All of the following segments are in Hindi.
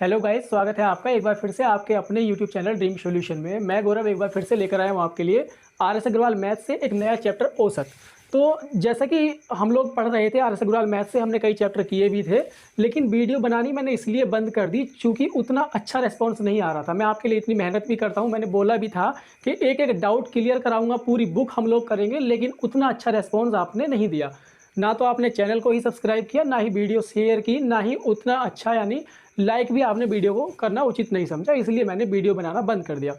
हेलो गाइस, स्वागत है आपका एक बार फिर से आपके अपने यूट्यूब चैनल ड्रीम सॉल्यूशन में। मैं गौरव एक बार फिर से लेकर आया हूँ आपके लिए आर.एस. अग्रवाल मैथ से एक नया चैप्टर औसत। तो जैसा कि हम लोग पढ़ रहे थे आर.एस. अग्रवाल मैथ से, हमने कई चैप्टर किए भी थे, लेकिन वीडियो बनानी मैंने इसलिए बंद कर दी चूँकि उतना अच्छा रिस्पॉन्स नहीं आ रहा था। मैं आपके लिए इतनी मेहनत भी करता हूँ, मैंने बोला भी था कि एक एक डाउट क्लियर कराऊँगा, पूरी बुक हम लोग करेंगे, लेकिन उतना अच्छा रिस्पॉन्स आपने नहीं दिया। ना तो आपने चैनल को ही सब्सक्राइब किया, ना ही वीडियो शेयर की, ना ही उतना अच्छा यानी लाइक भी आपने वीडियो को करना उचित नहीं समझा, इसलिए मैंने वीडियो बनाना बंद कर दिया।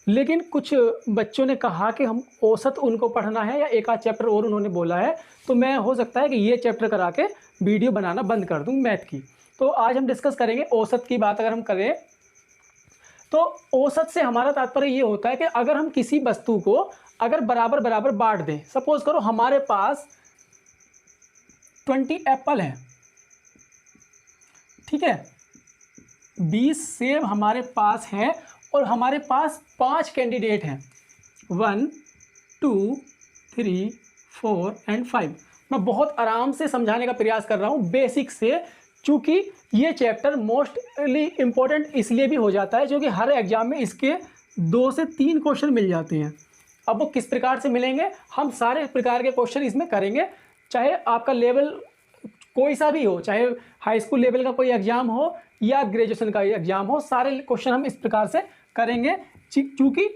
लेकिन कुछ बच्चों ने कहा कि हम औसत उनको पढ़ना है या एक आध चैप्टर और उन्होंने बोला है, तो मैं हो सकता है कि ये चैप्टर करा के वीडियो बनाना बंद कर दूँ मैथ की। तो आज हम डिस्कस करेंगे औसत की बात। अगर हम करें तो औसत से हमारा तात्पर्य ये होता है कि अगर हम किसी वस्तु को अगर बराबर बराबर बांट दें, सपोज करो हमारे पास 20 एप्पल हैं, ठीक है, 20 सेब हमारे पास हैं और हमारे पास 5 कैंडिडेट हैं, 1 2 3 4 एंड 5। मैं बहुत आराम से समझाने का प्रयास कर रहा हूँ बेसिक से, चूँकि ये चैप्टर मोस्टली इम्पोर्टेंट इसलिए भी हो जाता है क्योंकि हर एग्जाम में इसके 2 से 3 क्वेश्चन मिल जाते हैं। अब वो किस प्रकार से मिलेंगे, हम सारे प्रकार के क्वेश्चन इसमें करेंगे, चाहे आपका लेवल कोई सा भी हो, चाहे हाई स्कूल लेवल का कोई एग्जाम हो या ग्रेजुएशन का एग्जाम हो, सारे क्वेश्चन हम इस प्रकार से करेंगे क्योंकि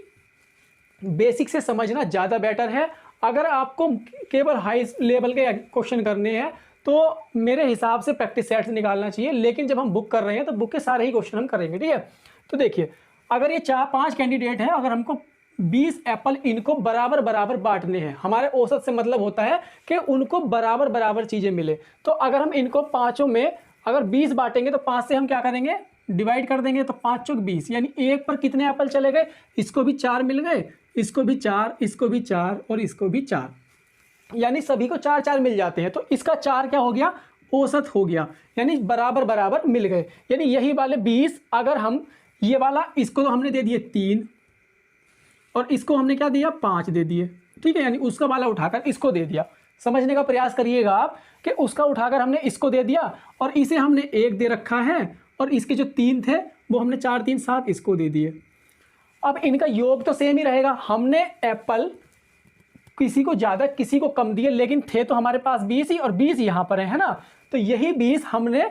बेसिक से समझना ज़्यादा बेटर है। अगर आपको केवल हाई लेवल के क्वेश्चन करने हैं तो मेरे हिसाब से प्रैक्टिस सेट से निकालना चाहिए, लेकिन जब हम बुक कर रहे हैं तो बुक के सारे ही क्वेश्चन हम करेंगे, ठीक है। तो देखिए, अगर ये 4-5 कैंडिडेट हैं, अगर हमको 20 एप्पल इनको बराबर बराबर बांटने हैं, हमारे औसत से मतलब होता है कि उनको बराबर बराबर चीज़ें मिले। तो अगर हम इनको पाँचों में अगर 20 बांटेंगे तो 5 से हम क्या करेंगे, डिवाइड कर देंगे, तो 5 चौक 20, यानी एक पर कितने एप्पल चले गए, इसको भी 4 मिल गए, इसको भी 4, इसको भी 4 और इसको भी 4, यानी सभी को 4-4 मिल जाते हैं। तो इसका 4 क्या हो गया, औसत हो गया, यानी बराबर बराबर मिल गए। यानी यही वाले 20, अगर हम ये वाला इसको तो हमने दे दिए 3 और इसको हमने क्या दिया 5 दे दिए, ठीक है, यानी उसका वाला उठाकर इसको दे दिया। समझने का प्रयास करिएगा आप कि उसका उठाकर हमने इसको दे दिया और इसे हमने 1 दे रखा है और इसके जो 3 थे वो हमने 4 3 7 इसको दे दिए। अब इनका योग तो सेम ही रहेगा, हमने एप्पल किसी को ज़्यादा किसी को कम दिए, लेकिन थे तो हमारे पास 20 ही और 20 यहाँ पर है ना, तो यही 20 हमने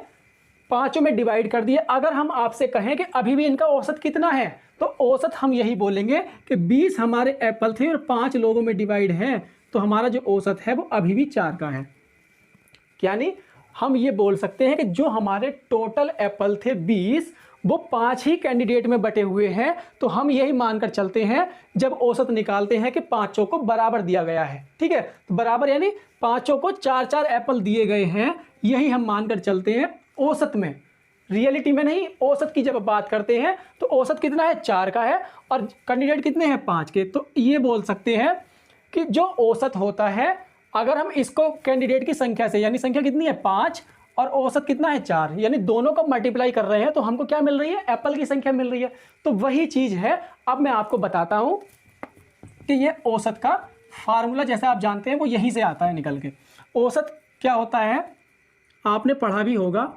पाँचों में डिवाइड कर दिए। अगर हम आपसे कहें कि अभी भी इनका औसत कितना है, तो औसत हम यही बोलेंगे कि 20 हमारे एप्पल थे और 5 लोगों में डिवाइड है, तो हमारा जो औसत है वो अभी भी 4 का है। यानी हम ये बोल सकते हैं कि जो हमारे टोटल एप्पल थे 20, वो 5 ही कैंडिडेट में बटे हुए हैं। तो हम यही मानकर चलते हैं जब औसत निकालते हैं कि पाँचों को बराबर दिया गया है, ठीक है, तो बराबर यानी पाँचों को 4-4 एप्पल दिए गए हैं, यही हम मानकर चलते हैं औसत में। रियलिटी में नहीं, औसत की जब बात करते हैं तो औसत कितना है, 4 का है और कैंडिडेट कितने हैं, 5 के। तो ये बोल सकते हैं कि जो औसत होता है, अगर हम इसको कैंडिडेट की संख्या से, यानी संख्या कितनी है 5 और औसत कितना है 4, यानी दोनों को मल्टीप्लाई कर रहे हैं तो हमको क्या मिल रही है, एप्पल की संख्या मिल रही है। तो वही चीज़ है, अब मैं आपको बताता हूं कि ये औसत का फार्मूला जैसे आप जानते हैं वो यहीं से आता है निकल के। औसत क्या होता है, आपने पढ़ा भी होगा,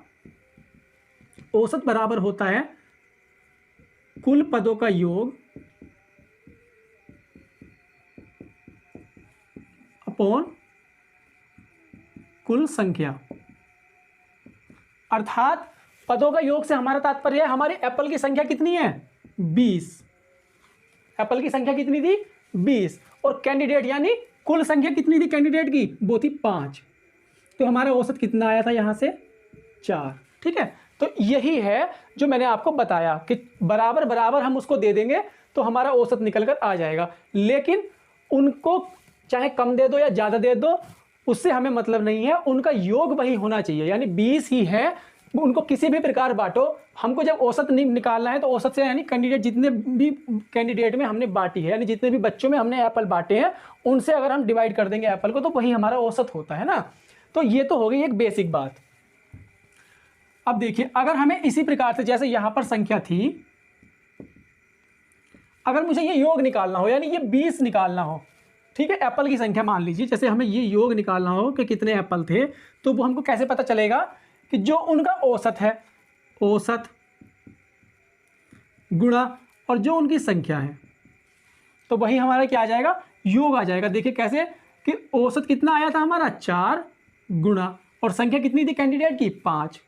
औसत बराबर होता है कुल पदों का योग अपॉन कुल संख्या। अर्थात पदों का योग से हमारा तात्पर्य है हमारी एप्पल की संख्या कितनी है, 20। एप्पल की संख्या कितनी थी, 20, और कैंडिडेट यानी कुल संख्या कितनी थी कैंडिडेट की, वो थी 5। तो हमारा औसत कितना आया था यहाँ से, 4, ठीक है। तो यही है जो मैंने आपको बताया कि बराबर बराबर हम उसको दे देंगे तो हमारा औसत निकल कर आ जाएगा। लेकिन उनको चाहे कम दे दो या ज़्यादा दे दो, उससे हमें मतलब नहीं है, उनका योग वही होना चाहिए, यानी 20 ही है, उनको किसी भी प्रकार बांटो। हमको जब औसत निकालना है तो औसत से यानी कैंडिडेट जितने भी कैंडिडेट में हमने बांटी है, यानी जितने भी बच्चों में हमने एप्पल बांटे हैं, उनसे अगर हम डिवाइड कर देंगे एप्पल को तो वही हमारा औसत होता है ना। तो ये तो हो गई एक बेसिक बात। अब देखिए, अगर हमें इसी प्रकार से, जैसे यहां पर संख्या थी, अगर मुझे ये योग निकालना हो, यानी ये 20 निकालना हो, ठीक है, एप्पल की संख्या मान लीजिए, जैसे हमें ये योग निकालना हो कि कितने एप्पल थे, तो वो हमको कैसे पता चलेगा कि जो उनका औसत है, औसत गुणा और जो उनकी संख्या है, तो वही हमारा क्या आ जाएगा, योग आ जाएगा। देखिए कैसे कि औसत कितना आया था हमारा 4 गुणा और संख्या कितनी थी कैंडिडेट की 5,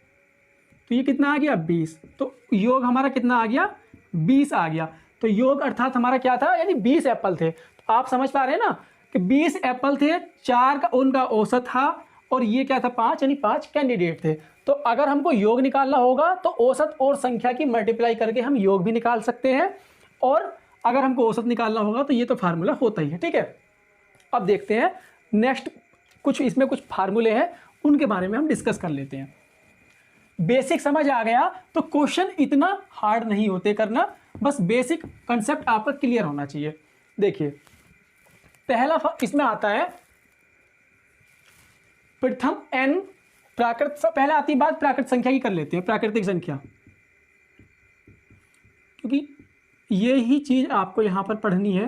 तो ये कितना आ गया 20, तो योग हमारा कितना आ गया 20 आ गया। तो योग अर्थात हमारा क्या था, यानी 20 एप्पल थे। तो आप समझ पा रहे हैं ना कि 20 एप्पल थे, 4 का उनका औसत था और ये क्या था 5, यानी 5 कैंडिडेट थे। तो अगर हमको योग निकालना होगा तो औसत और संख्या की मल्टीप्लाई करके हम योग भी निकाल सकते हैं, और अगर हमको औसत निकालना होगा तो ये तो फार्मूला होता ही है। ठीक है, अब देखते हैं नेक्स्ट, कुछ इसमें कुछ फार्मूले हैं उनके बारे में हम डिस्कस कर लेते हैं। बेसिक समझ आ गया तो क्वेश्चन इतना हार्ड नहीं होते करना, बस बेसिक कंसेप्ट आपका क्लियर होना चाहिए। देखिए पहला इसमें आता है प्रथम n प्राकृत, पहले आती बात प्राकृत संख्या की कर लेते हैं, प्राकृतिक संख्या, क्योंकि ये ही चीज आपको यहां पर पढ़नी है।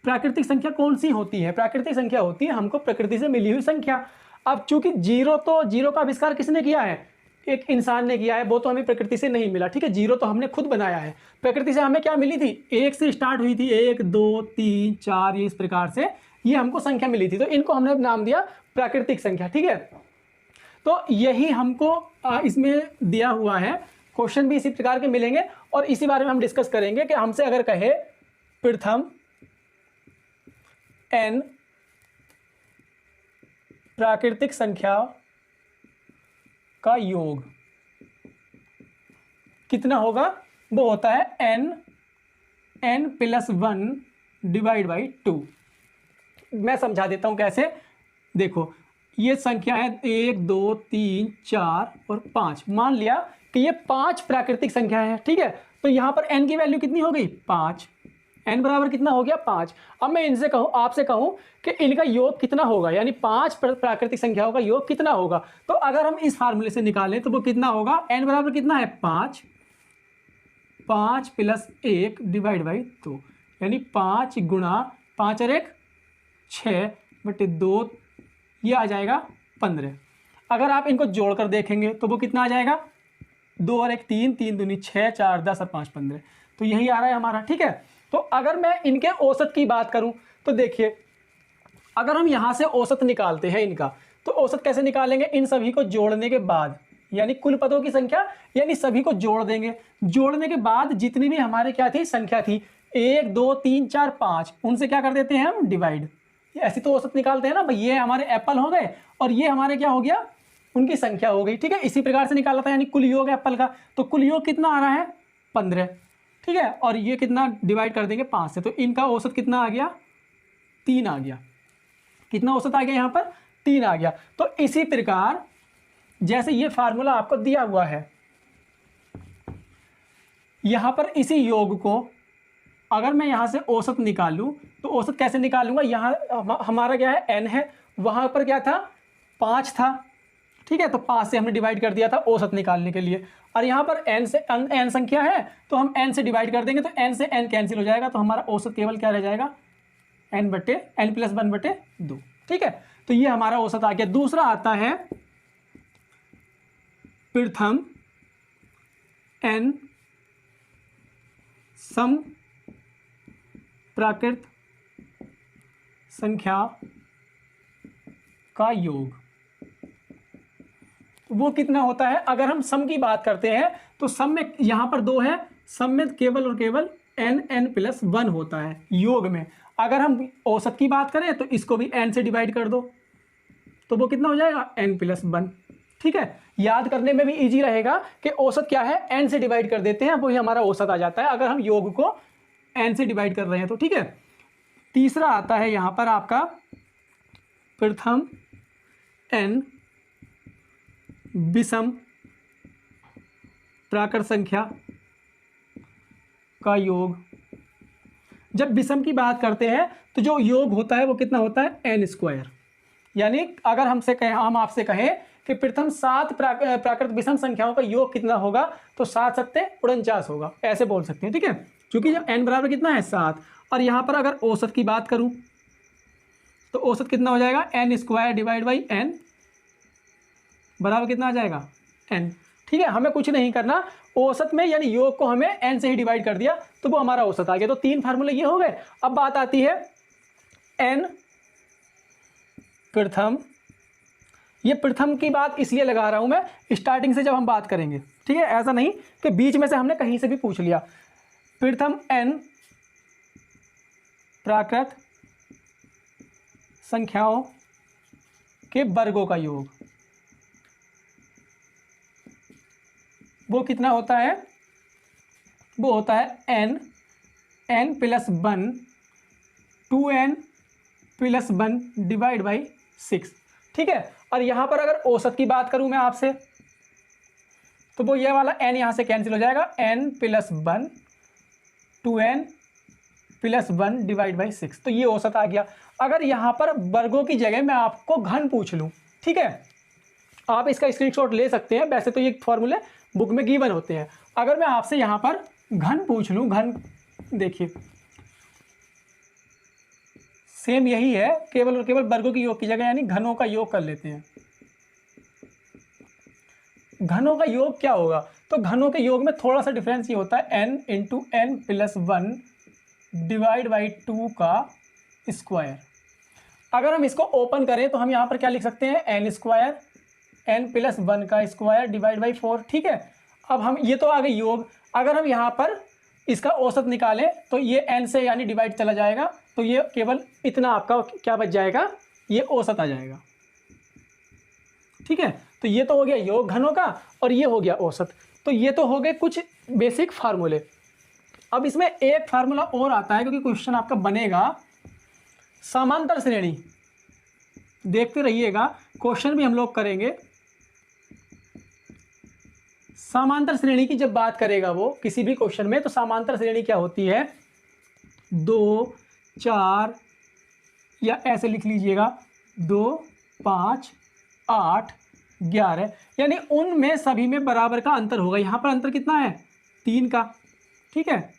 प्राकृतिक संख्या कौन सी होती है, प्राकृतिक संख्या होती है हमको प्रकृति से मिली हुई संख्या। अब चूंकि जीरो का आविष्कार किसने किया है, एक इंसान ने किया है, वो तो हमें प्रकृति से नहीं मिला। ठीक है, जीरो तो हमने खुद बनाया है। प्रकृति से हमें क्या मिली थी, 1 से स्टार्ट हुई थी, 1 2 3 4, ये इस प्रकार से ये हमको संख्या मिली थी, तो इनको हमने नाम दिया प्राकृतिक संख्या। ठीक है, तो यही हमको इसमें दिया हुआ है। क्वेश्चन भी इसी प्रकार के मिलेंगे और इसी बारे में हम डिस्कस करेंगे कि हमसे अगर कहे प्रथम n प्राकृतिक संख्या का योग कितना होगा, वो होता है n + 1 / 2। मैं समझा देता हूं कैसे। देखो ये संख्या है 1 2 3 4 और 5, मान लिया कि ये 5 प्राकृतिक संख्या है। ठीक है, तो यहां पर n की वैल्यू कितनी हो गई 5, n बराबर कितना हो गया 5। अब मैं इनसे कहूं, आपसे कहूं कि इनका योग कितना होगा, यानी 5 प्राकृतिक संख्याओं का योग कितना होगा, तो अगर हम इस फार्मूले से निकालें तो वो कितना होगा, n बराबर कितना है 5, 5 + 1 / 2, यानी 5 गुणा 5 और 1 6/2, ये आ जाएगा 15। अगर आप इनको जोड़कर देखेंगे तो वो कितना आ जाएगा, 2 और 1 3, 3 दूनी 6, 4 10 और 5 15, तो यही आ रहा है हमारा। ठीक है, तो अगर मैं इनके औसत की बात करूं तो देखिए अगर हम यहां से औसत निकालते हैं इनका, तो औसत कैसे निकालेंगे, इन सभी को जोड़ने के बाद, यानी कुल पदों की संख्या, यानी सभी को जोड़ देंगे। जोड़ने के बाद जितनी भी हमारे क्या थी संख्या थी 1 2 3 4 5, उनसे क्या कर देते हैं हम डिवाइड। ऐसी तो औसत निकालते हैं ना भाई, ये हमारे एप्पल हो गए और ये हमारे क्या हो गया, उनकी संख्या हो गई। ठीक है, इसी प्रकार से निकाला था, यानी कुल योग एप्पल का, तो कुल योग कितना आ रहा है 15। ठीक है, और ये कितना डिवाइड कर देंगे 5 से, तो इनका औसत कितना आ गया 3 आ गया। कितना औसत आ गया यहाँ पर 3 आ गया। तो इसी प्रकार जैसे ये फार्मूला आपको दिया हुआ है, यहाँ पर इसी योग को अगर मैं यहाँ से औसत निकालूं तो औसत कैसे निकालूंगा, यहाँ हमारा क्या है n है, वहाँ पर क्या था 5 था। ठीक है, तो 5 से हमने डिवाइड कर दिया था औसत निकालने के लिए, और यहाँ पर n संख्या है तो हम n से डिवाइड कर देंगे, तो n से n कैंसिल हो जाएगा, तो हमारा औसत केवल क्या रह जाएगा n + 1/2। ठीक है, तो ये हमारा औसत आ गया। दूसरा आता है प्रथम n सम प्राकृत संख्या का योग, वो कितना होता है। अगर हम सम की बात करते हैं तो सम में यहाँ पर 2 है, सम में केवल और केवल n + 1 होता है योग में। अगर हम औसत की बात करें तो इसको भी n से डिवाइड कर दो, तो वो कितना हो जाएगा n + 1। ठीक है, याद करने में भी इजी रहेगा कि औसत क्या है, n से डिवाइड कर देते हैं, वही हमारा औसत आ जाता है अगर हम योग को n से डिवाइड कर रहे हैं तो। ठीक है, तीसरा आता है यहाँ पर आपका प्रथम n विषम प्राकृत संख्या का योग। जब विषम की बात करते हैं तो जो योग होता है वो कितना होता है n², यानी अगर हम आपसे कहें कि प्रथम 7 प्राकृत विषम संख्याओं का योग कितना होगा, तो 7 × 7 = 49 होगा, ऐसे बोल सकते हैं। ठीक है, क्योंकि जब n बराबर कितना है 7, और यहाँ पर अगर औसत की बात करूँ तो औसत कितना हो जाएगा n² / n बराबर कितना आ जाएगा n। ठीक है, हमें कुछ नहीं करना, औसत में यानी योग को हमें n से ही डिवाइड कर दिया तो वो हमारा औसत आ गया। तो 3 फार्मूले ये हो गए। अब बात आती है n प्रथम। ये प्रथम की बात इसलिए लगा रहा हूं मैं स्टार्टिंग से जब हम बात करेंगे, ठीक है, ऐसा नहीं कि बीच में से हमने कहीं से भी पूछ लिया। प्रथम n प्राकृत संख्याओं के वर्गों का योग, वो कितना होता है? वो होता है n plus 1 2n plus 1 divide by 6, ठीक है। और यहाँ पर अगर औसत की बात करूँ मैं आपसे तो वो ये वाला n यहाँ से कैंसिल हो जाएगा, n plus 1 2n plus 1 divide by 6, तो ये औसत आ गया। अगर यहाँ पर वर्गों की जगह मैं आपको घन पूछ लूँ, ठीक है, आप इसका स्क्रीनशॉट ले सकते हैं, वैसे तो ये फॉर्मूले बुक में गिवन होते हैं। अगर मैं आपसे यहाँ पर घन पूछ लूँ, घन देखिए सेम यही है, केवल और केवल वर्गों की योग की जगह यानी घनों का योग कर लेते हैं। घनों का योग क्या होगा? तो घनों के योग में थोड़ा सा डिफरेंस ये होता है n into n plus 1 divide by 2 का स्क्वायर। अगर हम इसको ओपन करें तो हम यहाँ पर क्या लिख सकते हैं? एन स्क्वायर n प्लस 1 का स्क्वायर डिवाइड बाई 4, ठीक है। अब हम ये तो आ गई योग। अगर हम यहाँ पर इसका औसत निकालें तो ये n से यानी डिवाइड चला जाएगा, तो ये केवल इतना आपका क्या बच जाएगा? ये औसत आ जाएगा, ठीक है। तो ये तो हो गया योग घनों का और ये हो गया औसत। तो ये तो हो गए कुछ बेसिक फार्मूले। अब इसमें एक फार्मूला और आता है क्योंकि क्वेश्चन आपका बनेगा समांतर श्रेणी। देखते रहिएगा, क्वेश्चन भी हम लोग करेंगे। समांतर श्रेणी की जब बात करेगा वो किसी भी क्वेश्चन में, तो समांतर श्रेणी क्या होती है? 2 4 या ऐसे लिख लीजिएगा 2 5 8 11, यानी उनमें सभी में बराबर का अंतर होगा। यहाँ पर अंतर कितना है? 3 का, ठीक है।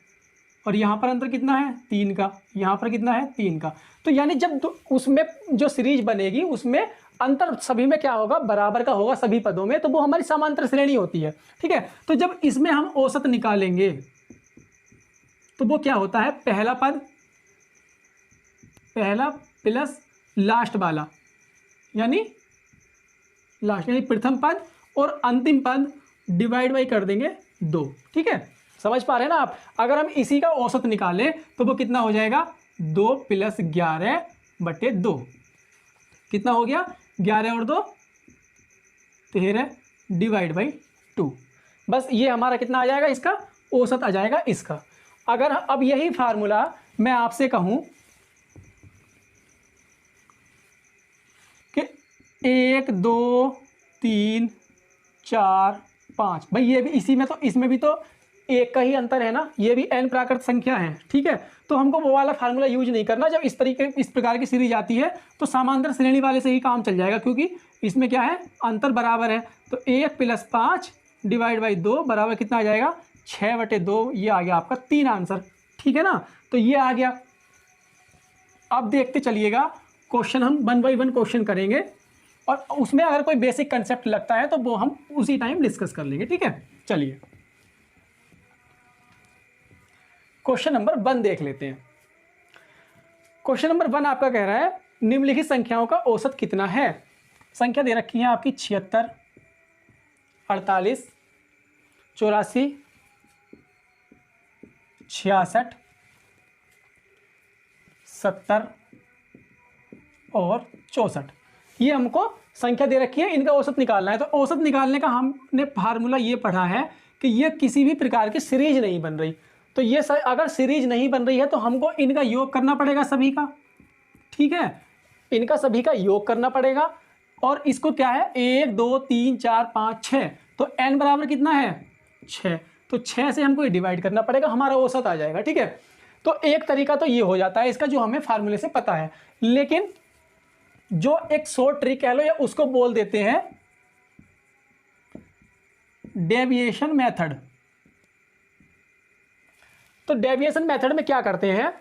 और यहाँ पर अंतर कितना है? 3 का। यहाँ पर कितना है? 3 का। तो यानी जब उसमें जो सीरीज बनेगी उसमें अंतर सभी में क्या होगा? बराबर का होगा सभी पदों में, तो वो हमारी समांतर श्रेणी होती है, ठीक है। तो जब इसमें हम औसत निकालेंगे तो वो क्या होता है? पहला पद, पहला प्लस लास्ट वाला, यानी लास्ट यानी प्रथम पद और अंतिम पद डिवाइड बाई कर देंगे 2, ठीक है। समझ पा रहे हैं ना आप? अगर हम इसी का औसत निकालें तो वो कितना हो जाएगा? 2 प्लस 11 बटे 2, कितना हो गया? 11 और 2 13 डिवाइड बाई 2। बस ये हमारा कितना आ जाएगा? इसका औसत आ जाएगा इसका। अगर अब यही फार्मूला मैं आपसे कहूं कि 1 2 3 4 5, भाई ये भी इसी में, तो इसमें भी तो एक का ही अंतर है ना, ये भी n प्राकृत संख्या है, ठीक है। तो हमको वो वाला फार्मूला यूज नहीं करना। जब इस प्रकार की सीरीज आती है तो समांतर श्रेणी वाले से ही काम चल जाएगा, क्योंकि इसमें क्या है? अंतर बराबर है। तो 1 प्लस 5 डिवाइड बाई 2 बराबर कितना आ जाएगा? 6 बटे 2। ये आ गया आपका 3 आंसर, ठीक है ना। तो ये आ गया। अब देखते चलिएगा क्वेश्चन, हम 1 बाई 1 क्वेश्चन करेंगे और उसमें अगर कोई बेसिक कंसेप्ट लगता है तो वो हम उसी टाइम डिस्कस कर लेंगे, ठीक है। चलिए क्वेश्चन नंबर 1 देख लेते हैं। क्वेश्चन नंबर 1 आपका कह रहा है निम्नलिखित संख्याओं का औसत कितना है? संख्या दे रखी है आपकी 76 48 84 66 70 और 64। ये हमको संख्या दे रखी है, इनका औसत निकालना है। तो औसत निकालने का हमने फार्मूला ये पढ़ा है कि ये किसी भी प्रकार की सीरीज नहीं बन रही। तो ये अगर सीरीज नहीं बन रही है तो हमको इनका योग करना पड़ेगा सभी का, ठीक है। इनका सभी का योग करना पड़ेगा और इसको क्या है? 1 2 3 4 5 6, तो n बराबर कितना है? 6। तो 6 से हमको ये डिवाइड करना पड़ेगा, हमारा औसत आ जाएगा, ठीक है। तो एक तरीका तो ये हो जाता है इसका, जो हमें फार्मूले से पता है। लेकिन जो एक शॉर्ट ट्रिक कह लो या उसको बोल देते हैं डेविएशन मेथड। तो डेविएशन मेथड में क्या करते हैं?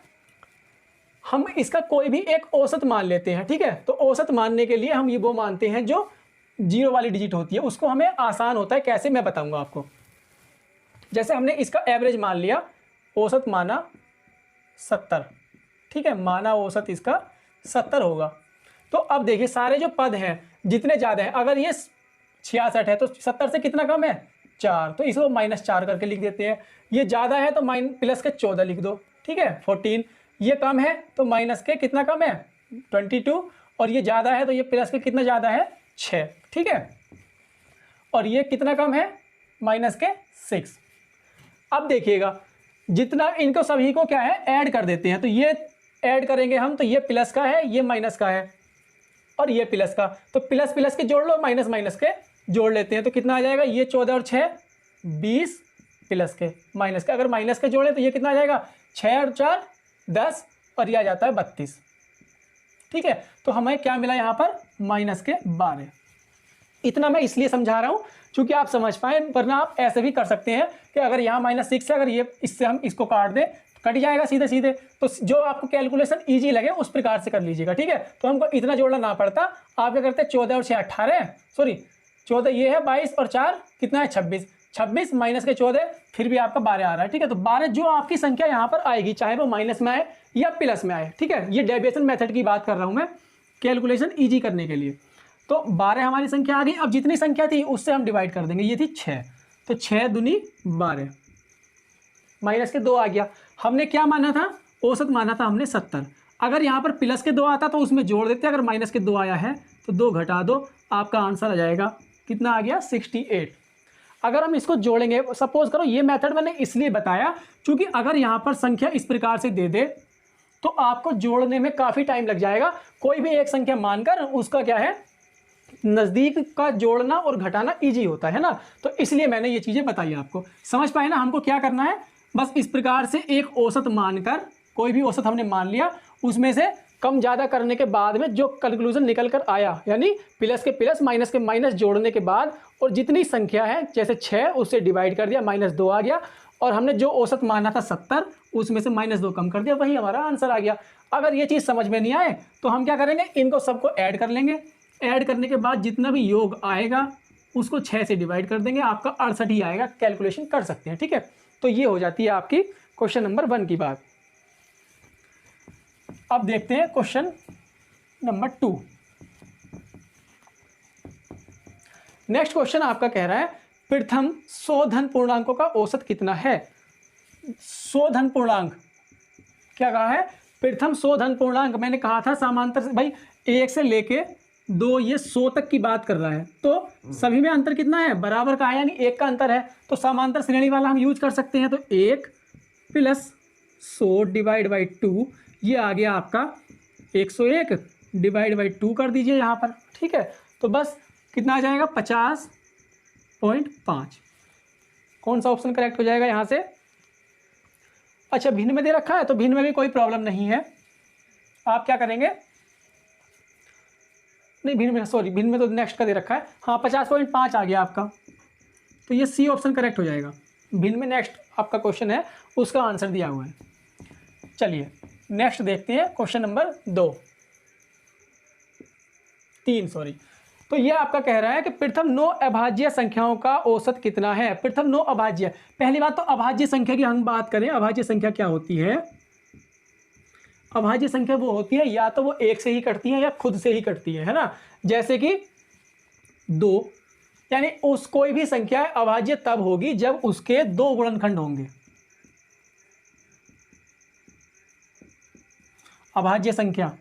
हम इसका कोई भी एक औसत मान लेते हैं, ठीक है। तो औसत मानने के लिए हम ये वो मानते हैं जो 0 वाली डिजिट होती है, उसको हमें आसान होता है। कैसे? मैं बताऊंगा आपको। जैसे हमने इसका एवरेज मान लिया, औसत माना 70, ठीक है, माना औसत इसका 70 होगा। तो अब देखिए सारे जो पद हैं जितने ज़्यादा हैं, अगर ये 66 है तो 70 से कितना कम है 4, तो इसको -4 करके लिख देते हैं। ये ज़्यादा है तो प्लस के 14 लिख दो, ठीक है 14। ये कम है तो माइनस के कितना कम है 22, और ये ज़्यादा है तो ये प्लस के कितना ज़्यादा है 6, ठीक है, और ये कितना कम है माइनस के 6। अब देखिएगा जितना इनको सभी को क्या है ऐड कर देते हैं, तो ये ऐड करेंगे हम, तो ये प्लस का है, ये माइनस का है, और ये प्लस का, तो प्लस प्लस के जोड़ लो, माइनस माइनस के जोड़ लेते हैं, तो कितना आ जाएगा, ये 14 और 6 20, प्लस के माइनस के, अगर माइनस के जोड़े तो ये कितना आ जाएगा 6 और 4 10, और ये आ जाता है 32, ठीक है। तो हमें क्या मिला यहाँ पर माइनस के 12। इतना मैं इसलिए समझा रहा हूँ क्योंकि आप समझ पाए, वरना आप ऐसे भी कर सकते हैं कि अगर यहाँ -6 है, अगर ये इससे हम इसको काट दें कट जाएगा सीधे सीधे, तो जो आपको कैलकुलेशन इजी लगे उस प्रकार से कर लीजिएगा, ठीक है। तो हमको इतना जोड़ना ना पड़ता, आप क्या करते हैं 14 और 6 18, सॉरी 14 ये है 22 और 4 कितना है 26, 26 माइनस के 14 फिर भी आपका 12 आ रहा है, ठीक है। तो 12 जो आपकी संख्या यहाँ पर आएगी, चाहे वो माइनस में आए या प्लस में आए, ठीक है। ये डेविएशन मेथड की बात कर रहा हूँ मैं, कैलकुलेशन ईजी करने के लिए। तो 12 हमारी संख्या आ गई। अब जितनी संख्या थी उससे हम डिवाइड कर देंगे, ये थी 6, तो 6 दूनी 12, माइनस के 2 आ गया। हमने क्या माना था, औसत माना था हमने 70। अगर यहाँ पर प्लस के 2 आता तो उसमें जोड़ देते, अगर माइनस के 2 आया है तो 2 घटा दो, आपका आंसर आ जाएगा कितना आ गया 68। अगर हम इसको जोड़ेंगे, सपोज करो ये मेथड मैंने इसलिए बताया क्योंकि अगर यहाँ पर संख्या इस प्रकार से दे दे तो आपको जोड़ने में काफ़ी टाइम लग जाएगा। कोई भी एक संख्या मानकर उसका क्या है नज़दीक का जोड़ना और घटाना इजी होता है ना, तो इसलिए मैंने ये चीज़ें बताई आपको। समझ पाए ना, हमको क्या करना है, बस इस प्रकार से एक औसत मानकर, कोई भी औसत हमने मान लिया, उसमें से कम ज़्यादा करने के बाद में जो कंक्लूजन निकल कर आया, यानी प्लस के प्लस माइनस के माइनस जोड़ने के बाद, और जितनी संख्या है जैसे 6 उससे डिवाइड कर दिया, -2 आ गया, और हमने जो औसत माना था 70 उसमें से -2 कम कर दिया, वही हमारा आंसर आ गया। अगर ये चीज़ समझ में नहीं आए तो हम क्या करेंगे, इनको सबको ऐड कर लेंगे, ऐड करने के बाद जितना भी योग आएगा उसको 6 से डिवाइड कर देंगे, आपका 68 ही आएगा, कैलकुलेशन कर सकते हैं, ठीक है। तो ये हो जाती है आपकी क्वेश्चन नंबर 1 की बात। अब देखते हैं क्वेश्चन नंबर 2। नेक्स्ट क्वेश्चन आपका कह रहा है प्रथम 100 धन पूर्णांकों का औसत कितना है। 100 धन पूर्णांक क्या कहा है, प्रथम 100 धन पूर्णांक, मैंने कहा था समांतर से भाई 1 से लेके 2 ये 100 तक की बात कर रहा है, तो सभी में अंतर कितना है बराबर का है, यानी 1 का अंतर है, तो समांतर श्रेणी वाला हम यूज कर सकते हैं। तो 1 + 100 डिवाइड बाई 2, ये आ गया आपका 101 डिवाइड बाई 2 कर दीजिए यहाँ पर, ठीक है। तो बस कितना आ जाएगा 50.5। कौन सा ऑप्शन करेक्ट हो जाएगा यहाँ से। अच्छा भिन्न में दे रखा है तो भिन्न में भी कोई प्रॉब्लम नहीं है, आप क्या करेंगे, नहीं भिन्न में, सॉरी भिन्न में तो नेक्स्ट का दे रखा है, हाँ 50.5 आ गया आपका, तो ये सी ऑप्शन करेक्ट हो जाएगा। भिन्न में नेक्स्ट आपका क्वेश्चन है उसका आंसर दिया हुआ है। चलिए नेक्स्ट देखते हैं क्वेश्चन नंबर 3 सॉरी। तो ये आपका कह रहा है कि प्रथम 9 अभाज्य संख्याओं का औसत कितना है। प्रथम 9 अभाज्य, पहली बात तो अभाज्य संख्या की हम बात करें, अभाज्य संख्या क्या होती है। अभाज्य संख्या वो होती है या तो वो 1 से ही कटती है या खुद से ही कटती है ना। जैसे कि 2, यानी उस कोई भी संख्या अभाज्य तब होगी जब उसके 2 गुणनखंड होंगे। अभाज्य संख्या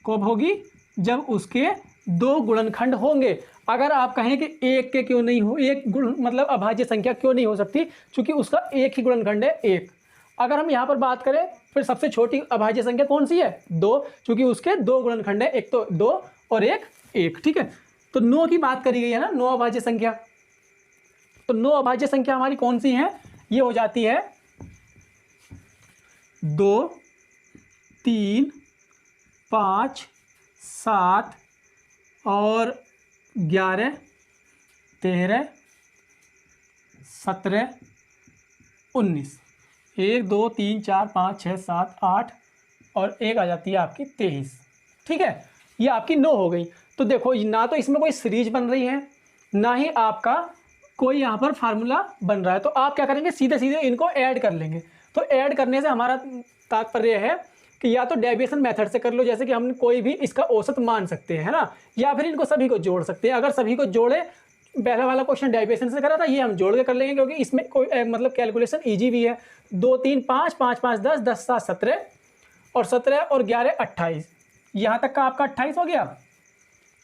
कब होगी, जब उसके 2 गुणनखंड होंगे। अगर आप कहें कि 1 के क्यों नहीं हो, एक गुण मतलब अभाज्य संख्या क्यों नहीं हो सकती, क्योंकि उसका एक ही गुणनखंड है 1। अगर हम यहाँ पर बात करें फिर सबसे छोटी अभाज्य संख्या कौन सी है 2, क्योंकि उसके 2 गुणनखंड है, एक तो 2 और एक 1, ठीक है। तो 9 की बात करी गई है ना, 9 अभाज्य संख्या। तो 9 अभाज्य संख्या हमारी कौन सी है, ये हो जाती है 2 3 5 7 और 11 13 17 19, 1 2 3 4 5 6 7 8 और एक आ जाती है आपकी 23, ठीक है। ये आपकी 9 हो गई। तो देखो ना तो इसमें कोई सीरीज बन रही है, ना ही आपका कोई यहाँ पर फार्मूला बन रहा है, तो आप क्या करेंगे, सीधे सीधे इनको ऐड कर लेंगे। तो ऐड करने से हमारा तात्पर्य है कि या तो डेविएशन मेथड से कर लो, जैसे कि हम कोई भी इसका औसत मान सकते हैं, है ना, या फिर इनको सभी को जोड़ सकते हैं। अगर सभी को जोड़े, पहला वाला क्वेश्चन डेविएशन से करा था, ये हम जोड़ के कर लेंगे क्योंकि इसमें कोई मतलब कैलकुलेशन ईजी भी है। 2 3 5 5 5 10 10 7 17 और 17 और 11 28, यहाँ तक का आपका 28 हो गया।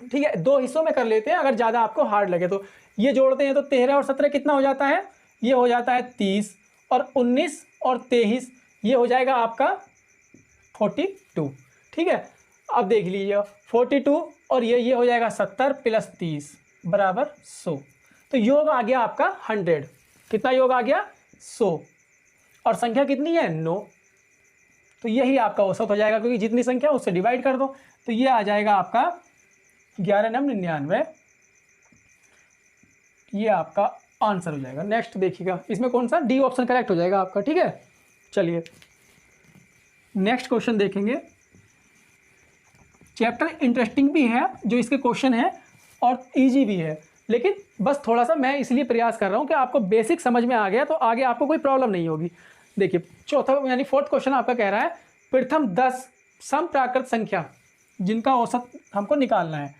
ठीक है, 2 हिस्सों में कर लेते हैं, अगर ज़्यादा आपको हार्ड लगे तो। ये जोड़ते हैं तो 13 और 17 कितना हो जाता है, ये हो जाता है 30, और 19 और 23 ये हो जाएगा आपका 42। ठीक है, अब देख लीजिए 42 और ये हो जाएगा 70 प्लस 30 बराबर 100। तो योग आ गया आपका 100। कितना योग आ गया, 100, और संख्या कितनी है, 9। तो यही आपका औसत हो जाएगा, क्योंकि जितनी संख्या उससे डिवाइड कर दो। तो ये आ जाएगा आपका 11 9 99, ये आपका आंसर हो जाएगा। नेक्स्ट देखिएगा, इसमें कौन सा, डी ऑप्शन करेक्ट हो जाएगा आपका। ठीक है, चलिए नेक्स्ट क्वेश्चन देखेंगे। चैप्टर इंटरेस्टिंग भी है जो इसके क्वेश्चन है, और इजी भी है, लेकिन बस थोड़ा सा मैं इसलिए प्रयास कर रहा हूँ कि आपको बेसिक समझ में आ गया तो आगे आपको कोई प्रॉब्लम नहीं होगी। देखिए चौथा यानी 4th क्वेश्चन आपका कह रहा है प्रथम 10 समप्राकृत संख्या जिनका औसत हमको निकालना है।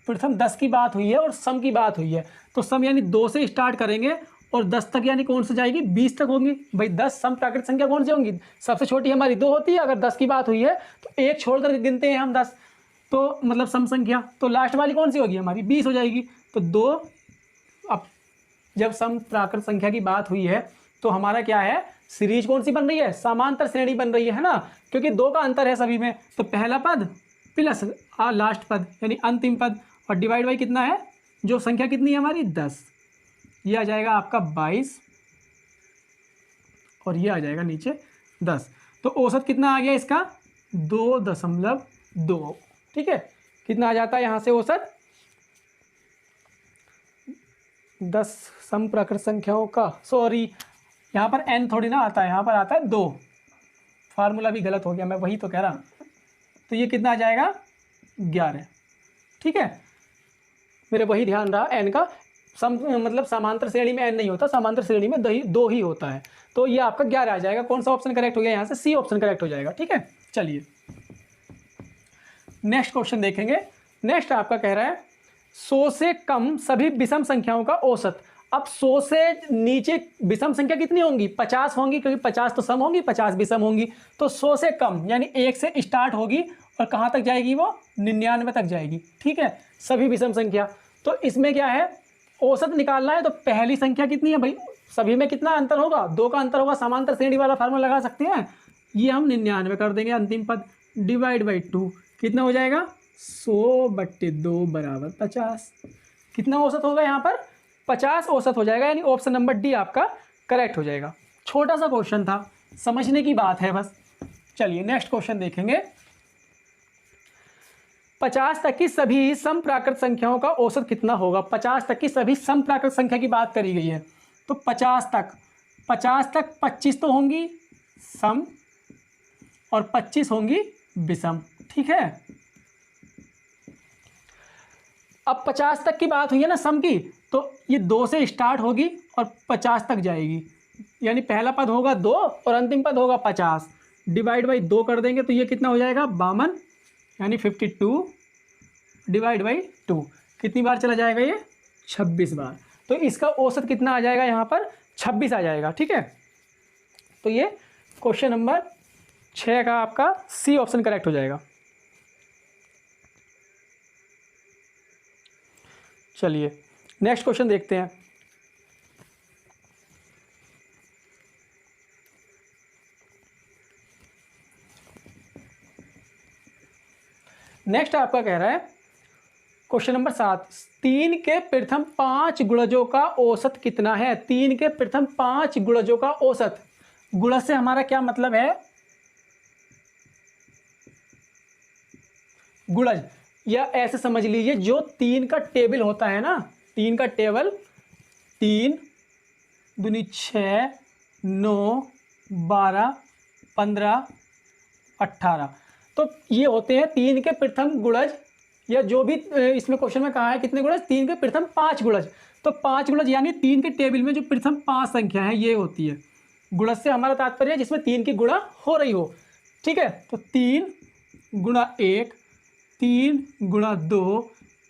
प्रथम 10 की बात हुई है और सम की बात हुई है, तो सम यानी 2 से स्टार्ट करेंगे और 10 तक यानी कौन सी जाएगी, 20 तक होंगी। भाई 10 समप्राकृत संख्या कौन सी होंगी, सबसे छोटी हमारी 2 होती है। अगर 10 की बात हुई है तो एक छोड़ कर गिनते हैं हम 10, तो मतलब सम संख्या, तो लास्ट वाली कौन सी होगी हमारी, 20 हो जाएगी। तो 2, अब जब समप्राकृत संख्या की बात हुई है तो हमारा क्या है, सीरीज कौन सी बन रही है, समांतर श्रेणी बन रही है ना, क्योंकि 2 का अंतर है सभी में। तो पहला पद प्लस लास्ट पद यानी अंतिम पद, और डिवाइड बाई कितना है, जो संख्या कितनी है हमारी 10, ये आ जाएगा आपका 22, और ये आ जाएगा नीचे 10। तो औसत कितना आ गया इसका, 2.2। ठीक है, कितना आ जाता है यहाँ से औसत, 10 समप्राकृत संख्याओं का, सॉरी यहाँ पर n थोड़ी ना आता है, यहाँ पर आता है 2। फार्मूला भी गलत हो गया, मैं वही तो कह रहा हूँ। तो ये कितना आ जाएगा, 11। ठीक है, मेरे वही ध्यान रहा n का, मतलब समांतर श्रेणी में n नहीं होता, समांतर श्रेणी में 2 ही होता है। तो ये आपका 11 आ जाएगा। कौन सा ऑप्शन करेक्ट हो गया यहाँ से, सी ऑप्शन करेक्ट हो जाएगा। ठीक है, चलिए नेक्स्ट क्वेश्चन देखेंगे। नेक्स्ट आपका कह रहा है 100 से कम सभी विषम संख्याओं का औसत। अब 100 से नीचे विषम संख्या कितनी होंगी, 50 होंगी, क्योंकि 50 तो सम होंगी, 50 विषम होंगी। तो 100 से कम यानी 1 से स्टार्ट होगी और कहाँ तक जाएगी, वो 99 तक जाएगी। ठीक है, सभी विषम संख्या। तो इसमें क्या है, औसत निकालना है, तो पहली संख्या कितनी है भाई, सभी में कितना अंतर होगा, 2 का अंतर होगा, समांतर श्रेणी वाला फार्मूला लगा सकते हैं। ये हम 99 कर देंगे, अंतिम पद डिवाइड बाई 2 कितना हो जाएगा, 100/2 बराबर 50। कितना औसत होगा यहाँ पर, 50 औसत हो जाएगा, यानी ऑप्शन नंबर डी आपका करेक्ट हो जाएगा। छोटा सा क्वेश्चन था, समझने की बात है बस। चलिए नेक्स्ट क्वेश्चन देखेंगे। 50 तक की सभी समप्राकृत संख्याओं का औसत कितना होगा। 50 तक की सभी समप्राकृत संख्या की बात करी गई है, तो 50 तक 25 तो होंगी सम और 25 होंगी विषम। ठीक है, अब 50 तक की बात हुई है ना सम की, तो ये 2 से स्टार्ट होगी और 50 तक जाएगी, यानी पहला पद होगा 2 और अंतिम पद होगा 50। डिवाइड बाई 2 कर देंगे तो ये कितना हो जाएगा, 52 यानी 52 डिवाइड बाई 2 कितनी बार चला जाएगा, ये 26 बार। तो इसका औसत कितना आ जाएगा यहाँ पर, 26 आ जाएगा। ठीक है, तो ये क्वेश्चन नंबर 6 का आपका सी ऑप्शन करेक्ट हो जाएगा। चलिए नेक्स्ट क्वेश्चन देखते हैं। नेक्स्ट आपका कह रहा है क्वेश्चन नंबर 7, 3 के प्रथम 5 गुणजों का औसत कितना है। 3 के प्रथम 5 गुणजों का औसत, गुणज से हमारा क्या मतलब है, गुणज, या ऐसे समझ लीजिए जो 3 का टेबल होता है ना, 3 का टेबल, 3 दूनी 6 9 12 15 18, तो ये होते हैं 3 के प्रथम गुणज या जो भी इसमें क्वेश्चन में कहा है कितने गुणज, 3 के प्रथम 5 गुणज। तो 5 गुणज यानी 3 के टेबल में जो प्रथम 5 संख्या है ये होती है। गुणज से हमारा तात्पर्य है जिसमें 3 की गुणा हो रही हो। ठीक है, तो 3 गुणा 1, 3 गुणा 2,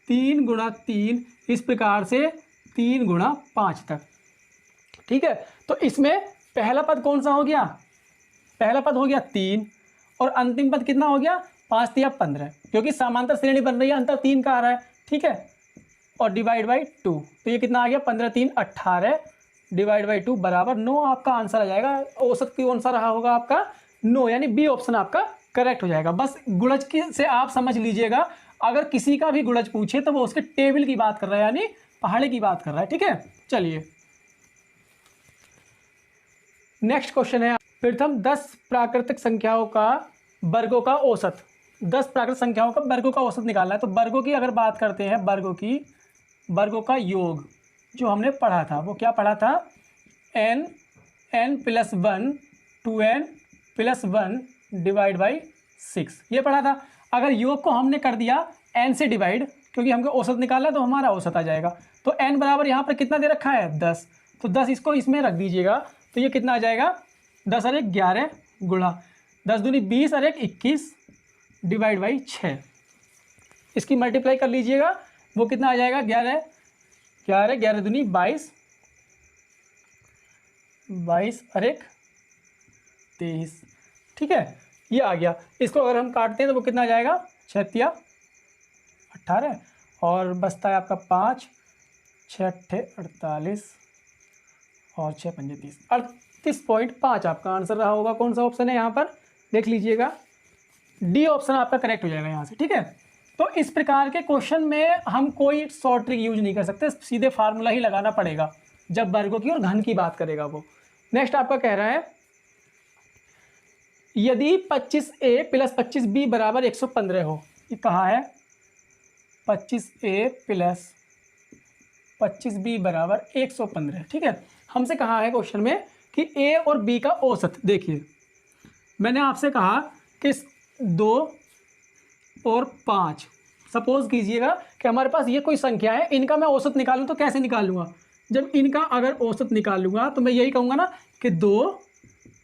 3 गुणा 3, इस प्रकार से 3 गुणा 5 तक। ठीक है, तो इसमें पहला पद कौन सा हो गया, पहला पद हो गया 3 और अंतिम पद कितना हो गया 5 या 15, क्योंकि समांतर श्रेणी बन रही है, अंतर 3 का आ रहा है। ठीक है, और डिवाइड बाई 2, तो ये कितना आ गया 15 3 18 डिवाइड बाई 2 बराबर 9। आपका आंसर आ जाएगा। औसत कौन सा रहा होगा आपका 9, यानी बी ऑप्शन आपका करेक्ट हो जाएगा। बस गुणज की से आप समझ लीजिएगा, अगर किसी का भी गुणज पूछे तो वो उसके टेबल की बात कर रहा है, यानी पहाड़े की बात कर रहा है। ठीक है, चलिए नेक्स्ट क्वेश्चन है, प्रथम 10 प्राकृतिक संख्याओं का वर्गों का औसत, 10 प्राकृतिक संख्याओं का वर्गों का औसत निकालना है। तो वर्गों की अगर बात करते हैं, वर्गों का योग जो हमने पढ़ा था वो क्या पढ़ा था, n plus 1 2n plus 1 divide by 6, ये पढ़ा था। अगर योग को हमने कर दिया n से डिवाइड, क्योंकि हमको औसत निकालना है तो हमारा औसत आ जाएगा। तो n बराबर यहाँ पर कितना दे रखा है 10, तो 10 इसको इसमें रख दीजिएगा, तो ये कितना आ जाएगा 10 और 1 11 गुणा 10 दूनी 20 और 1 21 डिवाइड बाई 6, इसकी मल्टीप्लाई कर लीजिएगा, वो कितना आ जाएगा 11 दूनी 22 और 1 23। ठीक है, ये आ गया। इसको अगर हम काटते हैं तो वो कितना आ जाएगा 6 18 और बचता है आपका 5 6 48 और 6 5 30, 38.5 आपका आंसर रहा होगा। कौन सा ऑप्शन है यहाँ पर देख लीजिएगा, डी ऑप्शन आपका करेक्ट हो जाएगा यहाँ से। ठीक है, तो इस प्रकार के क्वेश्चन में हम कोई शॉर्ट ट्रिक यूज नहीं कर सकते, सीधे फार्मूला ही लगाना पड़ेगा जब वर्गों की और घन की बात करेगा वो। नेक्स्ट आपका कह रहा है, यदि 25a प्लस 25b बराबर 115 हो, ये कहा है 25a प्लस 25b बराबर 115। ठीक है, हमसे कहा है क्वेश्चन में कि a और b का औसत। देखिए मैंने आपसे कहा कि 2 और 5, सपोज कीजिएगा कि हमारे पास ये कोई संख्या है, इनका मैं औसत निकालूं तो कैसे निकालूंगा, जब इनका अगर औसत निकालूंगा तो मैं यही कहूँगा ना कि 2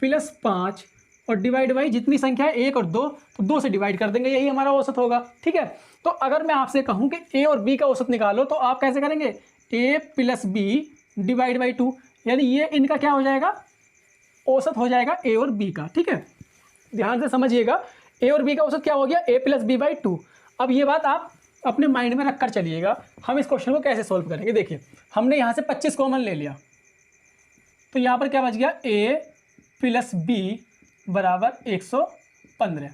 प्लस 5 और डिवाइड बाई जितनी संख्या है 1 और 2, तो 2 से डिवाइड कर देंगे, यही हमारा औसत होगा। ठीक है, तो अगर मैं आपसे कहूँ कि a और b का औसत निकालो तो आप कैसे करेंगे, a plus b divide by 2, यानी ये इनका क्या हो जाएगा औसत हो जाएगा a और b का। ठीक है, ध्यान से समझिएगा, a और b का औसत क्या हो गया a प्लस बी बाई 2। अब ये बात आप अपने माइंड में रख कर चलिएगा, हम इस क्वेश्चन को कैसे सोल्व करेंगे। देखिए हमने यहाँ से 25 कॉमन ले लिया, तो यहाँ पर क्या बच गया a प्लस बी बराबर 115,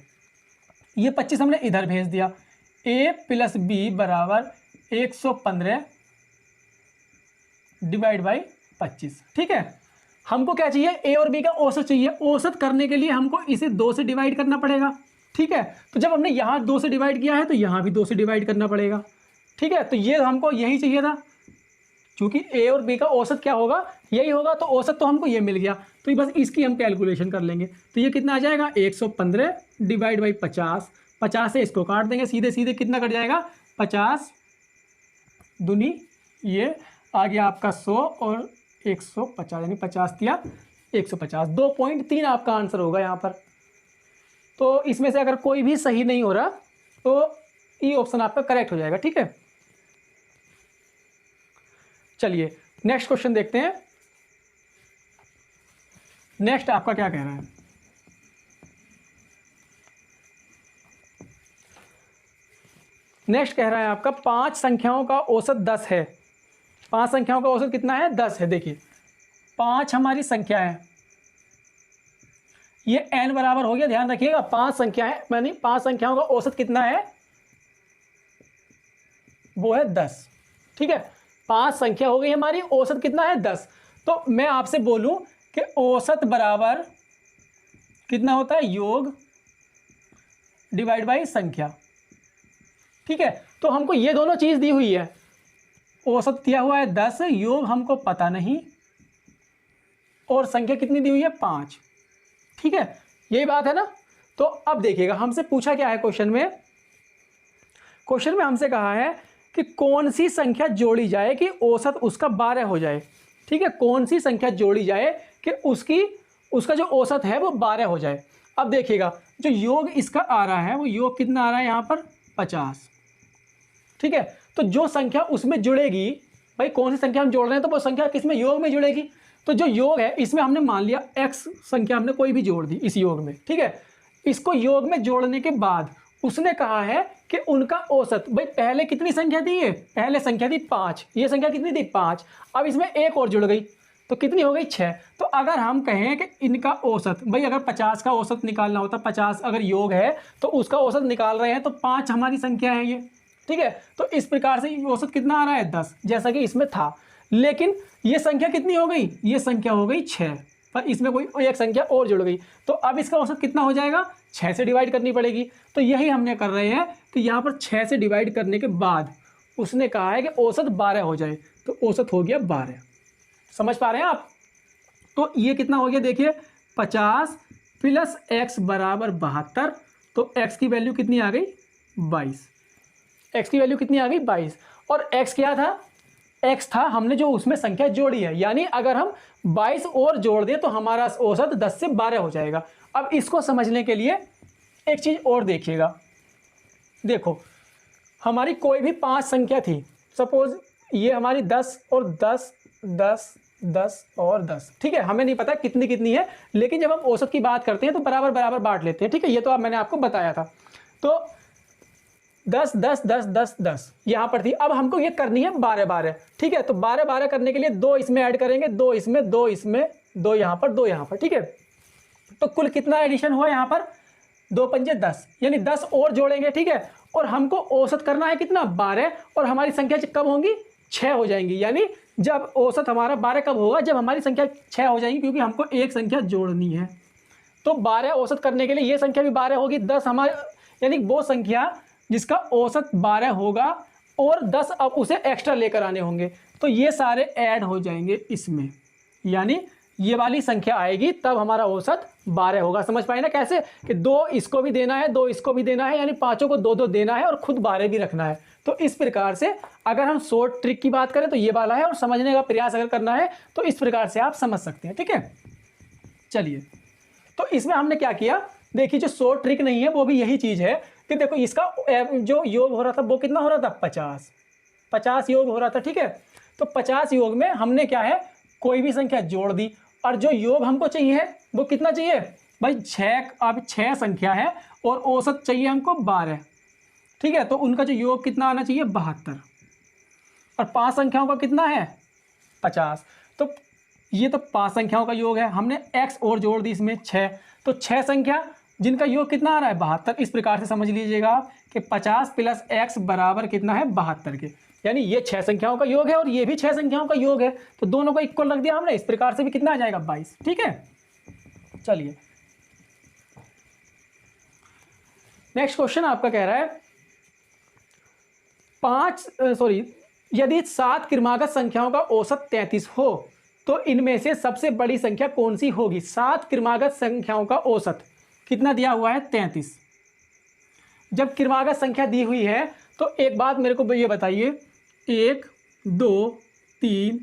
ये 25 हमने इधर भेज दिया, a प्लस बी बराबर 115 डिवाइड बाई 25। ठीक है, हमको क्या चाहिए a और b का औसत चाहिए। औसत करने के लिए हमको इसे 2 से डिवाइड करना पड़ेगा। ठीक है, तो जब हमने यहाँ 2 से डिवाइड किया है तो यहाँ भी 2 से डिवाइड करना पड़ेगा। ठीक है, तो ये हमको यही चाहिए था, क्योंकि a और b का औसत क्या होगा यही होगा, तो औसत तो हमको ये मिल गया, तो बस इसकी हम कैलकुलेशन कर लेंगे। तो ये कितना आ जाएगा 115 डिवाइड बाई 50, 50 से इसको काट देंगे, सीधे सीधे कितना कट जाएगा 50 दूनी ये आ गया आपका 100 और 150, यानी 50 या 150, 2.3 आपका आंसर होगा यहाँ पर। तो इसमें से अगर कोई भी सही नहीं हो रहा तो ई ऑप्शन आपका करेक्ट हो जाएगा। ठीक है, चलिए नेक्स्ट क्वेश्चन देखते हैं। नेक्स्ट आपका क्या कह रहा है, नेक्स्ट कह रहा है आपका 5 संख्याओं का औसत 10 है। 5 संख्याओं का औसत कितना है 10 है। देखिए 5 हमारी संख्या है, ये n बराबर हो गया, ध्यान रखिएगा 5 संख्या है, यानी 5 संख्याओं का औसत कितना है वो है 10। ठीक है, 5 संख्या हो गई हमारी, औसत कितना है 10। तो मैं आपसे बोलूं कि औसत बराबर कितना होता है योग डिवाइड बाई संख्या। ठीक है, तो हमको ये दोनों चीज दी हुई है, औसत दिया हुआ है 10, योग हमको पता नहीं, और संख्या कितनी दी हुई है 5। ठीक है, यही बात है ना। तो अब देखिएगा हमसे पूछा क्या है क्वेश्चन में, क्वेश्चन में हमसे कहा है कि कौन सी संख्या जोड़ी जाए कि औसत उसका 12 हो जाए। ठीक है, कौन सी संख्या जोड़ी जाए कि उसका जो औसत है वो 12 हो जाए। अब देखिएगा जो योग इसका आ रहा है वो योग कितना आ रहा है यहाँ पर 50। ठीक है, तो जो संख्या उसमें जुड़ेगी, भाई कौन सी संख्या हम जोड़ रहे हैं तो वो संख्या किसमें, योग में जुड़ेगी। तो जो योग है इसमें हमने मान लिया x संख्या हमने कोई भी जोड़ दी इस योग में। ठीक है, इसको योग में जोड़ने के बाद उसने कहा है कि उनका औसत, भाई पहले कितनी संख्या थी, ये पहले संख्या थी 5, ये संख्या कितनी थी 5, अब इसमें एक और जुड़ गई तो कितनी हो गई 6। तो अगर हम कहें कि इनका औसत, भाई अगर 50 का औसत निकालना होता, 50 अगर योग है तो उसका औसत निकाल रहे हैं तो 5 हमारी संख्या है ये। ठीक है, तो इस प्रकार से औसत कितना आ रहा है 10, जैसा कि इसमें था। लेकिन ये संख्या कितनी हो गई, ये संख्या हो गई 6, पर इसमें कोई एक संख्या और जुड़ गई तो अब इसका औसत कितना हो जाएगा, 6 से डिवाइड करनी पड़ेगी। तो यही हमने कर रहे हैं कि यहाँ पर 6 से डिवाइड करने के बाद उसने कहा है कि औसत 12 हो जाए, तो औसत हो गया 12। समझ पा रहे हैं आप। तो ये कितना हो गया देखिए 50 प्लस x बराबर 72, तो x की वैल्यू कितनी आ गई 22, x की वैल्यू कितनी आ गई 22। और x क्या था, x था हमने जो उसमें संख्या जोड़ी है, यानी अगर हम 22 और जोड़ दें तो हमारा औसत 10 से 12 हो जाएगा। अब इसको समझने के लिए एक चीज़ और देखिएगा, देखो हमारी कोई भी 5 संख्या थी, सपोज ये हमारी 10 और 10 10 10 और 10, ठीक है, हमें नहीं पता कितनी कितनी है, लेकिन जब हम औसत की बात करते हैं तो बराबर बराबर बांट लेते हैं। ठीक है, ये तो अब मैंने आपको बताया था। तो 10 10 10 10 10 यहाँ पर थी, अब हमको ये करनी है 12 12। ठीक है, तो 12 12 करने के लिए 2 इसमें ऐड करेंगे, 2 इसमें 2 इसमें 2 यहाँ पर 2 यहाँ पर। ठीक है, तो कुल कितना एडिशन हुआ यहाँ पर 2 पंजे 10, यानी 10 और जोड़ेंगे। ठीक है, और हमको औसत करना है कितना 12, और हमारी संख्या कब होंगी 6 हो जाएंगी। यानी जब औसत हमारा 12 कब होगा, जब हमारी संख्या 6 हो जाएगी, क्योंकि हमको एक संख्या जोड़नी है। तो 12 औसत करने के लिए ये संख्या भी 12 होगी, 10 हमारे, यानी वो संख्या जिसका औसत 12 होगा और 10 अब उसे एक्स्ट्रा लेकर आने होंगे, तो ये सारे ऐड हो जाएंगे इसमें, यानी ये वाली संख्या आएगी तब हमारा औसत 12 होगा। समझ पाए ना कैसे, कि 2 इसको भी देना है 2 इसको भी देना है, यानी पांचों को 2 2 देना है और खुद 12 भी रखना है। तो इस प्रकार से अगर हम शॉर्ट ट्रिक की बात करें तो ये वाला है, और समझने का प्रयास अगर करना है तो इस प्रकार से आप समझ सकते हैं। ठीक है, चलिए, तो इसमें हमने क्या किया, देखिए जो शॉर्ट ट्रिक नहीं है वो भी यही चीज़ है कि देखो इसका जो योग हो रहा था वो कितना हो रहा था 50 योग हो रहा था। ठीक है, तो 50 योग में हमने क्या है कोई भी संख्या जोड़ दी, और जो योग हमको चाहिए है वो कितना चाहिए भाई 6, अब 6 संख्या है और औसत चाहिए हमको 12। ठीक है, तो उनका जो योग कितना आना चाहिए 72, और 5 संख्याओं का कितना है 50। तो ये तो 5 संख्याओं का योग है, हमने x और जोड़ दी इसमें 6, तो 6 संख्या जिनका योग कितना आ रहा है 72। इस प्रकार से समझ लीजिएगा आप कि 50 प्लस x बराबर कितना है 72 के, यानी ये 6 संख्याओं का योग है और ये भी 6 संख्याओं का योग है, तो दोनों को इक्वल रख दिया हमने। इस प्रकार से भी कितना आ जाएगा 22। ठीक है, चलिए नेक्स्ट क्वेश्चन आपका कह रहा है यदि 7 क्रमागत संख्याओं का औसत 33 हो तो इनमें से सबसे बड़ी संख्या कौन सी होगी। 7 क्रमागत संख्याओं का औसत कितना दिया हुआ है 33। जब क्रमागत संख्या दी हुई है तो एक बात मेरे को ये बताइए, 1 2 3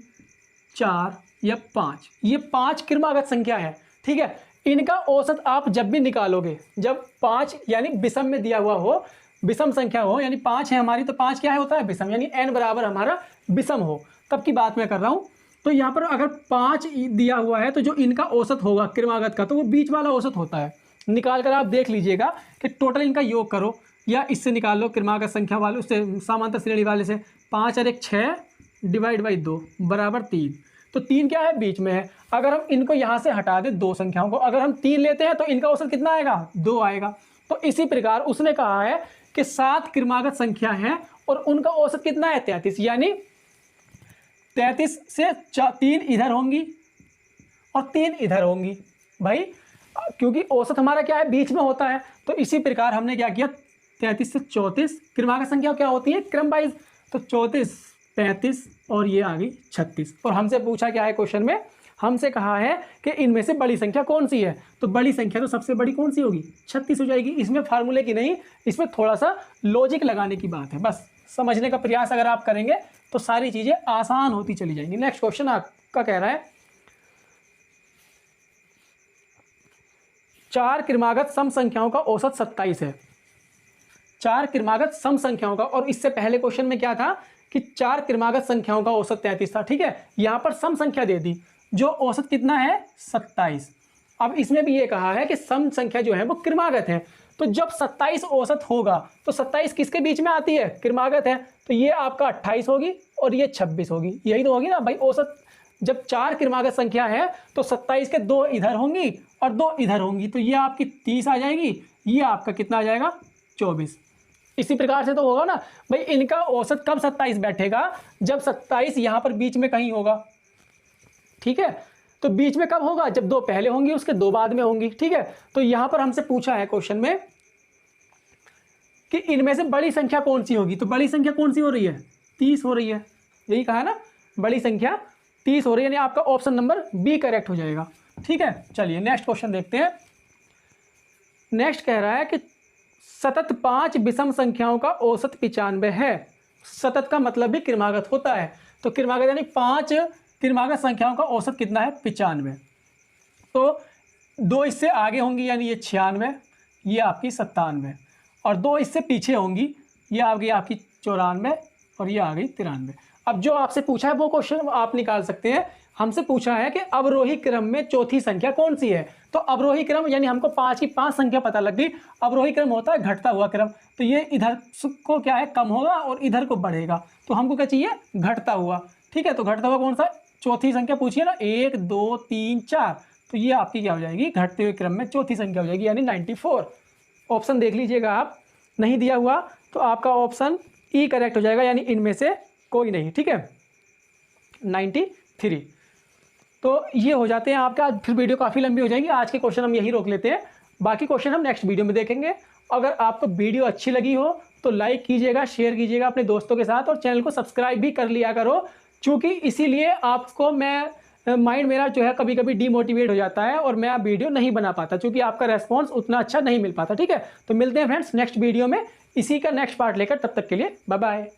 4 या 5, ये 5 क्रमागत संख्या है। ठीक है, इनका औसत आप जब भी निकालोगे, जब 5 यानी विषम में दिया हुआ हो, विषम संख्या हो, यानी 5 है हमारी, तो 5 क्या है होता है विषम, यानी n बराबर हमारा विषम हो, तब की बात मैं कर रहा हूँ। तो यहाँ पर अगर 5 दिया हुआ है तो जो इनका औसत होगा क्रमागत का, तो वो बीच वाला औसत होता है। निकाल कर आप देख लीजिएगा कि टोटल इनका योग करो, या इससे निकाल लो क्रमागत संख्या वाले, उससे समांतर श्रेणी वाले से, 5 और 1 6 डिवाइड बाई 2 बराबर 3, तो 3 क्या है बीच में है। अगर हम इनको यहाँ से हटा दें 2 संख्याओं को, अगर हम 3 लेते हैं तो इनका औसत कितना आएगा 2 आएगा। तो इसी प्रकार उसने कहा है कि 7 क्रमागत संख्या है और उनका औसत कितना है 33, यानी 33 से 3 इधर होंगी और 3 इधर होंगी भाई, क्योंकि औसत हमारा क्या है बीच में होता है। तो इसी प्रकार हमने क्या किया 33 से 34 क्रमागत संख्या क्या होती है क्रम वाइज, तो 34 35 और ये आ गई 36। और हमसे पूछा क्या है क्वेश्चन में, हमसे कहा है कि इनमें से बड़ी संख्या कौन सी है, तो बड़ी संख्या तो सबसे बड़ी कौन सी होगी, 36 हो जाएगी। इसमें फार्मूले की नहीं, इसमें थोड़ा सा लॉजिक लगाने की बात है, बस समझने का प्रयास अगर आप करेंगे तो सारी चीज़ें आसान होती चली जाएंगी। नेक्स्ट क्वेश्चन आपका कह रहा है 4 क्रमागत सम संख्याओं का औसत 27 है। 4 क्रमागत सम संख्याओं का, और इससे पहले क्वेश्चन में क्या था कि 4 क्रमागत संख्याओं का औसत 33 था, ठीक है। यहाँ पर सम संख्या दे दी जो औसत कितना है 27। अब इसमें भी ये कहा है कि सम संख्या जो है वो क्रमागत है, तो जब 27 औसत होगा तो 27 किसके बीच में आती है, क्रमागत है, तो ये आपका 28 होगी और ये 26 होगी, यही तो होगी ना भाई औसत। जब 4 क्रमागत संख्या है तो 27 के 2 इधर होंगी और 2 इधर होंगी, तो ये आपकी 30 आ जाएगी, ये आपका कितना आ जाएगा 24। इसी प्रकार से तो होगा ना भाई, इनका औसत कब 27 बैठेगा, जब 27 यहाँ पर बीच में कहीं होगा, ठीक है। तो बीच में कब होगा, जब 2 पहले होंगी उसके 2 बाद में होंगी, ठीक है। तो यहाँ पर हमसे पूछा है क्वेश्चन में कि इनमें से बड़ी संख्या कौन सी होगी, तो बड़ी संख्या कौन सी हो रही है, 30 हो रही है, यही कहा ना, बड़ी संख्या 30 हो रही है, यानी आपका ऑप्शन नंबर बी करेक्ट हो जाएगा, ठीक है। चलिए नेक्स्ट क्वेश्चन देखते हैं। नेक्स्ट कह रहा है कि सतत 5 विषम संख्याओं का औसत 95 है। सतत का मतलब भी क्रमागत होता है, तो क्रमागत यानी 5 क्रमागत संख्याओं का औसत कितना है 95। तो 2 इससे आगे होंगी यानी ये 96, ये आपकी 97, और 2 इससे पीछे होंगी, ये आ गई आपकी 94 और ये आ गई 93। अब जो आपसे पूछा है वो क्वेश्चन आप निकाल सकते हैं। हमसे पूछा है कि अवरोही क्रम में चौथी संख्या कौन सी है, तो अवरोही क्रम यानी हमको 5 की 5 संख्या पता लग गई। अवरोही क्रम होता है घटता हुआ क्रम, तो ये इधर को क्या है कम होगा और इधर को बढ़ेगा, तो हमको क्या चाहिए घटता हुआ, ठीक है। तो घटता हुआ कौन सा, चौथी संख्या पूछिए ना, 1 2 3 4, तो ये आपकी क्या हो जाएगी घटते हुए क्रम में चौथी संख्या हो जाएगी यानी 94। ऑप्शन देख लीजिएगा आप, नहीं दिया हुआ तो आपका ऑप्शन ई करेक्ट हो जाएगा, यानी इनमें से कोई नहीं, ठीक है 93। तो ये हो जाते हैं आपका, फिर वीडियो काफ़ी लंबी हो जाएगी, आज के क्वेश्चन हम यही रोक लेते हैं, बाकी क्वेश्चन हम नेक्स्ट वीडियो में देखेंगे। अगर आपको वीडियो अच्छी लगी हो तो लाइक कीजिएगा, शेयर कीजिएगा अपने दोस्तों के साथ, और चैनल को सब्सक्राइब भी कर लिया करो, क्योंकि इसीलिए आपको माइंड मेरा जो है कभी कभी डीमोटिवेट हो जाता है और मैं वीडियो नहीं बना पाता, क्योंकि आपका रेस्पॉन्स उतना अच्छा नहीं मिल पाता, ठीक है। तो मिलते हैं फ्रेंड्स नेक्स्ट वीडियो में इसी का नेक्स्ट पार्ट लेकर, तब तक के लिए बाय बाय।